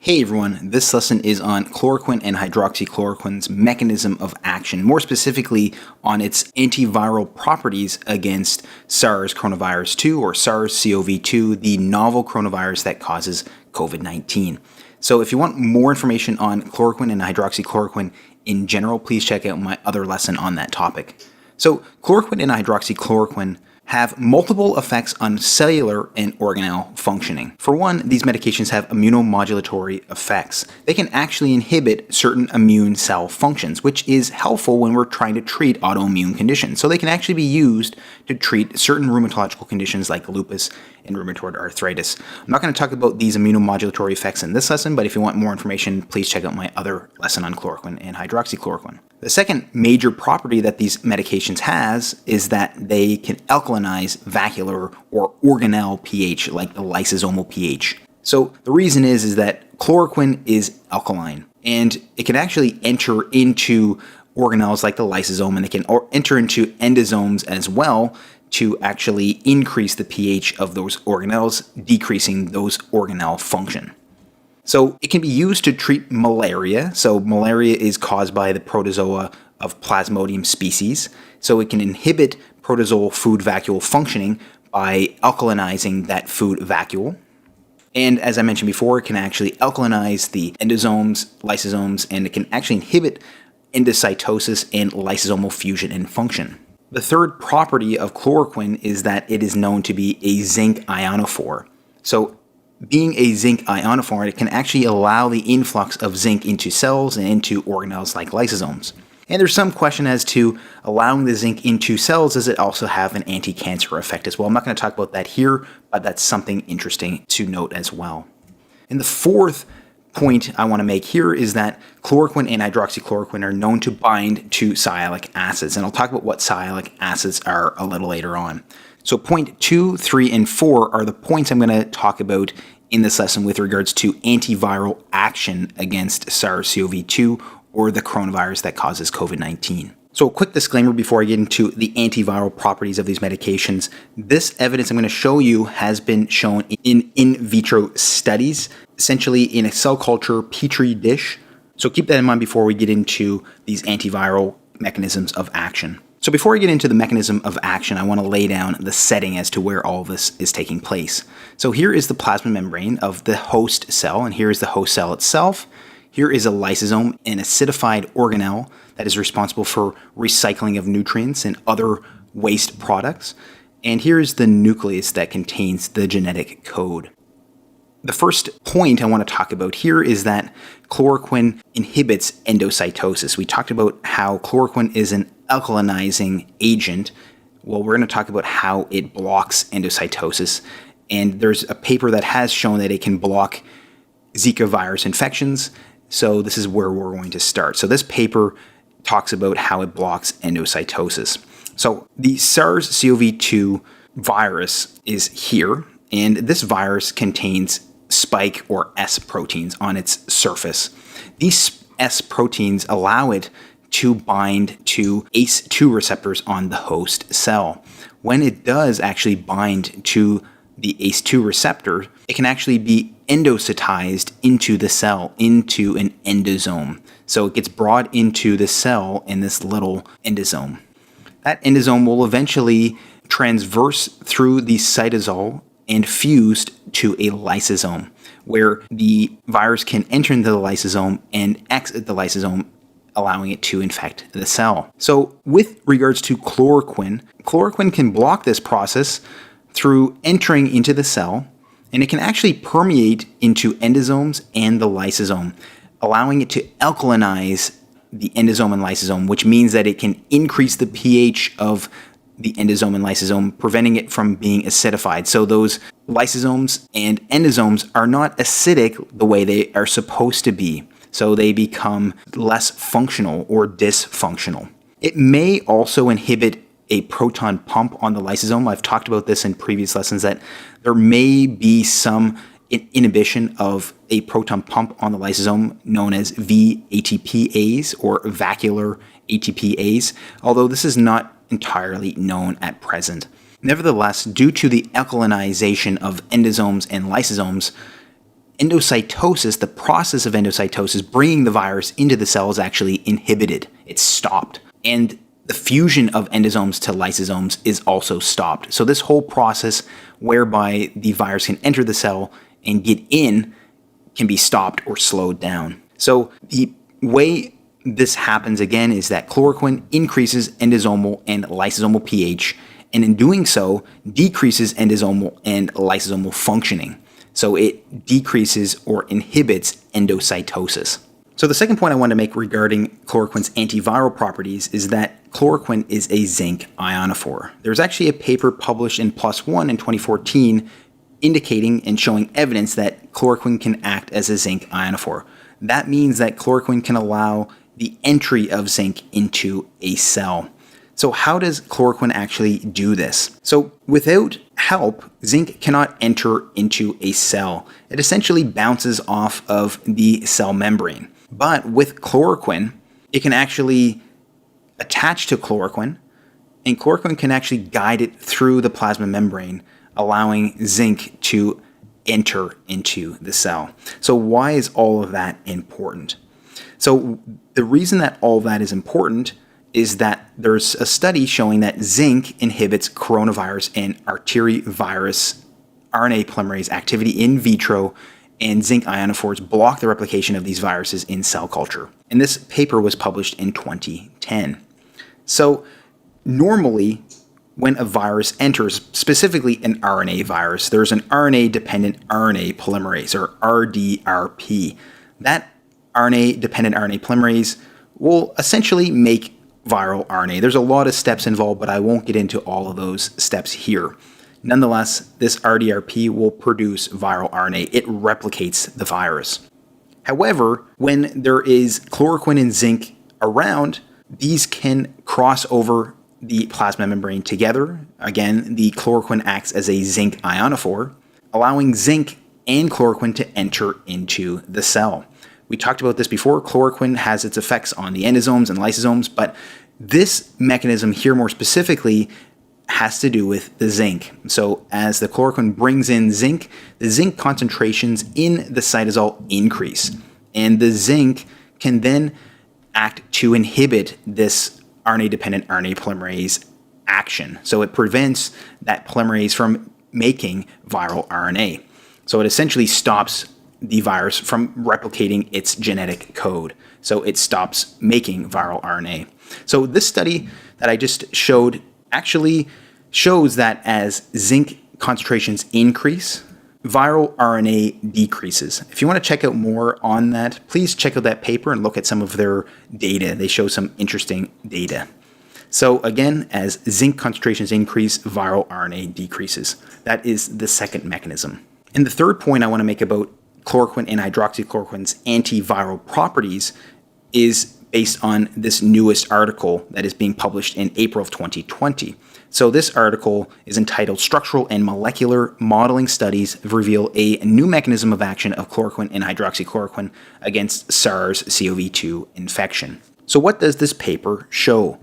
Hey everyone, this lesson is on chloroquine and hydroxychloroquine's mechanism of action, more specifically on its antiviral properties against SARS coronavirus 2 or SARS-CoV-2, the novel coronavirus that causes COVID-19. So if you want more information on chloroquine and hydroxychloroquine in general, please check out my other lesson on that topic. So chloroquine and hydroxychloroquine have multiple effects on cellular and organelle functioning. For one, these medications have immunomodulatory effects. They can actually inhibit certain immune cell functions, which is helpful when we're trying to treat autoimmune conditions. So they can actually be used to treat certain rheumatological conditions like lupus and rheumatoid arthritis. I'm not going to talk about these immunomodulatory effects in this lesson, but if you want more information, please check out my other lesson on chloroquine and hydroxychloroquine. The second major property that these medications has is that they can alkalinize vacuolar or organelle pH, like the lysosomal pH. So the reason is that chloroquine is alkaline, and it can actually enter into organelles like the lysosome, and they can enter into endosomes as well to actually increase the pH of those organelles, decreasing those organelle function. So it can be used to treat malaria. So malaria is caused by the protozoa of Plasmodium species. So it can inhibit protozoal food vacuole functioning by alkalinizing that food vacuole. And as I mentioned before, it can actually alkalinize the endosomes, lysosomes, and it can actually inhibit endocytosis and lysosomal fusion and function. The third property of chloroquine is that it is known to be a zinc ionophore. So being a zinc ionophore, it can actually allow the influx of zinc into cells and into organelles like lysosomes. And there's some question as to allowing the zinc into cells, does it also have an anti-cancer effect as well? I'm not going to talk about that here, but that's something interesting to note as well. And the fourth point I want to make here is that chloroquine and hydroxychloroquine are known to bind to sialic acids. And I'll talk about what sialic acids are a little later on. So point 2, 3, and 4 are the points I'm going to talk about in this lesson with regards to antiviral action against SARS-CoV-2 or the coronavirus that causes COVID-19. So a quick disclaimer before I get into the antiviral properties of these medications. This evidence I'm going to show you has been shown in vitro studies, essentially in a cell culture petri dish. So keep that in mind before we get into these antiviral mechanisms of action. So before I get into the mechanism of action, I want to lay down the setting as to where all of this is taking place. So here is the plasma membrane of the host cell, and here is the host cell itself. Here is a lysosome, an acidified organelle that is responsible for recycling of nutrients and other waste products. And here is the nucleus that contains the genetic code. The first point I want to talk about here is that chloroquine inhibits endocytosis. We talked about how chloroquine is an alkalinizing agent. Well, we're going to talk about how it blocks endocytosis. And there's a paper that has shown that it can block Zika virus infections. So this is where we're going to start. So this paper talks about how it blocks endocytosis. So the SARS-CoV-2 virus is here, and this virus contains spike or S proteins on its surface. These S proteins allow it to bind to ACE2 receptors on the host cell. When it does actually bind to the ACE2 receptor, it can actually be endocytized into the cell, into an endosome. So it gets brought into the cell in this little endosome. That endosome will eventually transverse through the cytosol and fused to a lysosome, where the virus can enter into the lysosome and exit the lysosome, allowing it to infect the cell. So with regards to chloroquine, chloroquine can block this process through entering into the cell, and it can actually permeate into endosomes and the lysosome, allowing it to alkalinize the endosome and lysosome, which means that it can increase the pH of the endosome and lysosome, preventing it from being acidified. So those lysosomes and endosomes are not acidic the way they are supposed to be. So they become less functional or dysfunctional. It may also inhibit a proton pump on the lysosome. I've talked about this in previous lessons that there may be some inhibition of a proton pump on the lysosome known as VATPase or vacuolar ATPase, although this is not entirely known at present. Nevertheless, due to the alkalinization of endosomes and lysosomes, endocytosis, the process of endocytosis, bringing the virus into the cell, is actually inhibited. It's stopped. And the fusion of endosomes to lysosomes is also stopped. So this whole process whereby the virus can enter the cell and get in can be stopped or slowed down. So the way this happens again is that chloroquine increases endosomal and lysosomal pH, and in doing so decreases endosomal and lysosomal functioning. So it decreases or inhibits endocytosis. So the second point I want to make regarding chloroquine's antiviral properties is that chloroquine is a zinc ionophore. There's actually a paper published in PLOS ONE in 2014 indicating and showing evidence that chloroquine can act as a zinc ionophore. That means that chloroquine can allow the entry of zinc into a cell. So how does chloroquine actually do this? So without help, zinc cannot enter into a cell. It essentially bounces off of the cell membrane. But with chloroquine, it can actually attach to chloroquine, and chloroquine can actually guide it through the plasma membrane, allowing zinc to enter into the cell. So why is all of that important? So the reason that all of that is important is that there's a study showing that zinc inhibits coronavirus and arterivirus RNA polymerase activity in vitro, and zinc ionophores block the replication of these viruses in cell culture. And this paper was published in 2010. So normally, when a virus enters, specifically an RNA virus, there's an RNA-dependent RNA polymerase, or RDRP. That RNA-dependent RNA polymerase will essentially make viral RNA. There's a lot of steps involved, but I won't get into all of those steps here. Nonetheless, this RDRP will produce viral RNA. It replicates the virus. However, when there is chloroquine and zinc around, these can cross over the plasma membrane together. Again, the chloroquine acts as a zinc ionophore, allowing zinc and chloroquine to enter into the cell. We talked about this before. Chloroquine has its effects on the endosomes and lysosomes, but this mechanism here more specifically has to do with the zinc. So as the chloroquine brings in zinc, the zinc concentrations in the cytosol increase, and the zinc can then act to inhibit this RNA-dependent RNA polymerase action. So it prevents that polymerase from making viral RNA. So it essentially stops the virus from replicating its genetic code. So it stops making viral RNA. So this study that I just showed actually shows that as zinc concentrations increase, viral RNA decreases. If you want to check out more on that, please check out that paper and look at some of their data. They show some interesting data. So again, as zinc concentrations increase, viral RNA decreases. That is the second mechanism. And the third point I want to make about chloroquine and hydroxychloroquine's antiviral properties is based on this newest article that is being published in April of 2020. So this article is entitled "Structural and Molecular Modeling Studies Reveal a New Mechanism of Action of Chloroquine and Hydroxychloroquine Against SARS-CoV-2 Infection." So what does this paper show?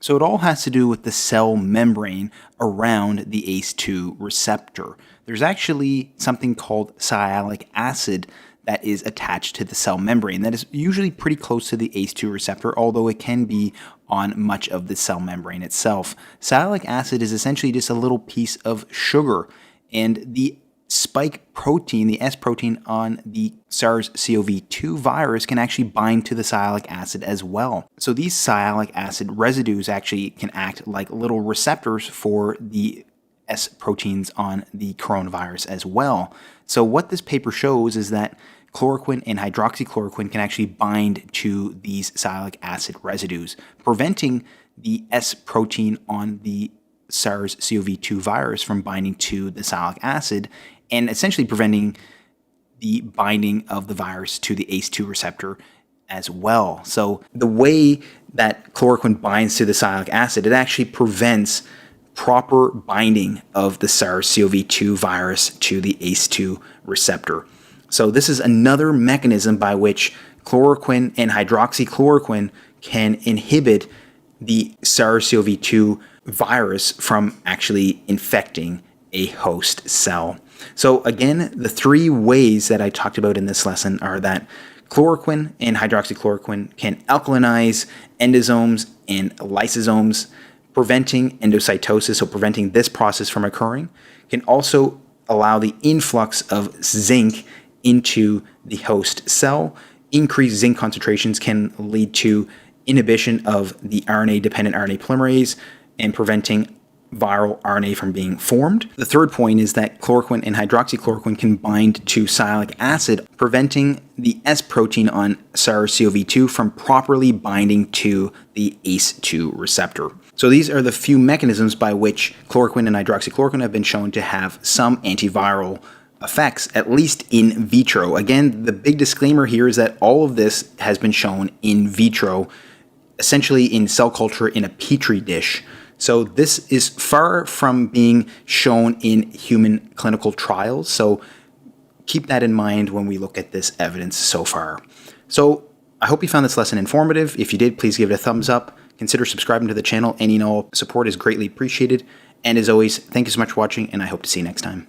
So it all has to do with the cell membrane around the ACE2 receptor. There's actually something called sialic acid that is attached to the cell membrane that is usually pretty close to the ACE2 receptor, although it can be on much of the cell membrane itself. Sialic acid is essentially just a little piece of sugar, and the spike protein, the S protein on the SARS-CoV-2 virus, can actually bind to the sialic acid as well. So these sialic acid residues actually can act like little receptors for the S proteins on the coronavirus as well. So what this paper shows is that chloroquine and hydroxychloroquine can actually bind to these sialic acid residues, preventing the S protein on the SARS-CoV-2 virus from binding to the sialic acid, and essentially preventing the binding of the virus to the ACE2 receptor as well. So the way that chloroquine binds to the sialic acid, it actually prevents proper binding of the SARS-CoV-2 virus to the ACE2 receptor. So this is another mechanism by which chloroquine and hydroxychloroquine can inhibit the SARS-CoV-2 virus from actually infecting a host cell. So again, the three ways that I talked about in this lesson are that chloroquine and hydroxychloroquine can alkalinize endosomes and lysosomes, preventing endocytosis, so preventing this process from occurring, can also allow the influx of zinc into the host cell. Increased zinc concentrations can lead to inhibition of the RNA-dependent RNA polymerase and preventing viral RNA from being formed. The third point is that chloroquine and hydroxychloroquine can bind to sialic acid, preventing the S protein on SARS-CoV-2 from properly binding to the ACE2 receptor. So these are the few mechanisms by which chloroquine and hydroxychloroquine have been shown to have some antiviral effects, at least in vitro. Again, the big disclaimer here is that all of this has been shown in vitro, essentially in cell culture in a petri dish. So this is far from being shown in human clinical trials. So keep that in mind when we look at this evidence so far. So I hope you found this lesson informative. If you did, please give it a thumbs up. Consider subscribing to the channel. Any and all support is greatly appreciated. And as always, thank you so much for watching, and I hope to see you next time.